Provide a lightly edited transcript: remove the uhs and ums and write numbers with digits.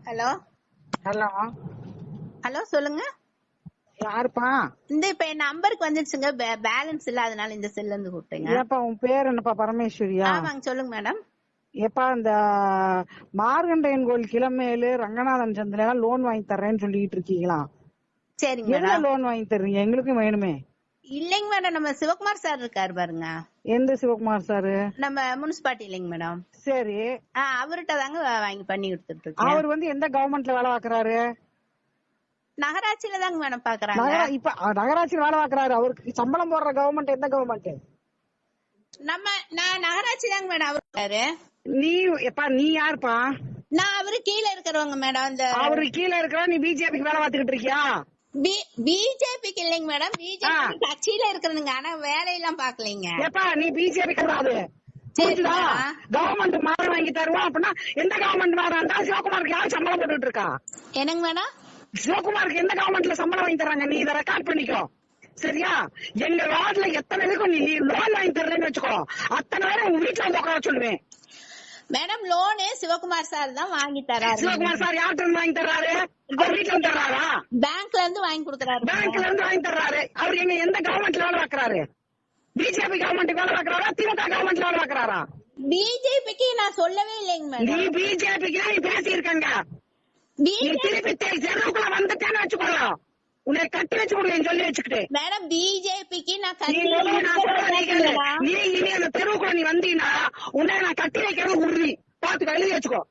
Hello hello hello சொல்லுங்க. யாருப்பா? இப்ப என் நம்பருக்கு வந்துருச்சுங்க, பேலன்ஸ் இல்ல, அதனால இந்த செல்ல இருந்து கூப்பிட்டேங்க. ஏப்பா உன் பேர் என்னப்பா? பரமேஸ்வரியா? ஆமாங்க, சொல்லுங்க மேடம். ஏப்பா இந்த மார்கண்டையன் கோயில் கிளமேலு ரங்கநாதன் சந்திரா லோன் வாங்கி தர்றேன்னு சொல்லிட்டு இருக்கீங்களா? சரிங்க எதுல மேடம். லோன் வாங்கி தர்றீங்க? எங்களுக்கும் வேணுமே. இல்லைங்க மேடம், நம்ம சிவகுமார் சார் இருக்காரு பாருங்க. எந்த சிவகுமார் சாரு? நம்ம முனிசிபாலிட்டி இல்லைங்க மேடம். சரி, அவர்கிட்ட தாங்க வாங்கி பண்ணி கொடுத்துட்டு இருக்கேன். அவர் எந்த கவர்மெண்ட்ல வேலை பாக்குறாரு? நகராட்சியில தாங்க மேடம் பாக்குறாங்க. இப்ப நகராட்சி வேலை பாக்குறாரு. அவருக்கு சம்பளம் போடுற கவர்மெண்ட் எந்த கவர்மெண்ட்? நான் நகராட்சி தாங்க மேடம். அவரு நீ எப்பா நீ யாருப்பா? நான் அவரு கீழே இருக்கிறவங்க மேடம். இந்த அவரு கீழே இருக்கிற நீ பிஜேபிக்கு வேலை பார்த்துக்கிட்டு இருக்கியா? பிஜேபிக்கு இல்லைங்க மேடம், பிஜேபி கட்சியில இருக்கிறதுங்க. ஆனா வேலையெல்லாம் பாக்கலைங்க. எப்பா நீ பிஜேபி கிடையாது, கவர்மெண்ட் மாற வாங்கி தருவோம் அப்படின்னா எந்த கவர்மெண்ட் மாறா? சிவகுமாருக்கு யார் சம்பளம் போட்டுட்டு இருக்கா? என்னங்க மேடம்? சிவகுமாருக்கு எந்த கவர்மெண்ட்ல சம்பளம் வாங்கி தராங்க? நீ இதை ரெக்கார்ட் பண்ணிக்கோ, சரியா? எங்க வார்டுல எத்தனை பேருக்கும் நீ லோன் வாங்கி தரலன்னு வச்சுக்கோ, அத்தனை பேரும் உங்க வீட்டுல வந்து உட்கார சொல்லுவேன். மேடம் லோனு சிவகுமார் சார் தான் வாங்கி தராரு. சிவகுமார் சார் யார்கிட்ட இருந்து வாங்கி தர்றாரு? அவர் வீட்டுல இருந்து தர்றாரா? பேங்க்ல இருந்து வாங்கி கொடுக்கறாரு. பேங்க்ல இருந்து வாங்கி தர்றாரு. அவர் எந்த கவர்மெண்ட்ல வேலை பார்க்கறாரு? பிஜேபி கவர்மெண்ட் வேலை பார்க்கறாரா? திமுக கவர்மெண்ட் வேலை பார்க்கறாரா? பிஜேபிக்கு நான் சொல்லவே இல்லைங்க மேடம். நீ பிஜேபிக்கு நீ பேசி இருக்கங்க. நீ திருப்பி தெருவுக்குள்ள வந்துட்டேன்னு வச்சுக்கோ, உன்னை கட்டி வச்சு கொடுங்க சொல்லி வச்சுக்கிட்டு. மேடம் பிஜேபிக்கு நான் நீ இனி அந்த தெருவுக்குள்ள நீ வந்தீங்கன்னா உன்னை நான் கட்டி வைக்கிறது உறுதி. பாத்துக்க, எழுதி வச்சுக்கோ.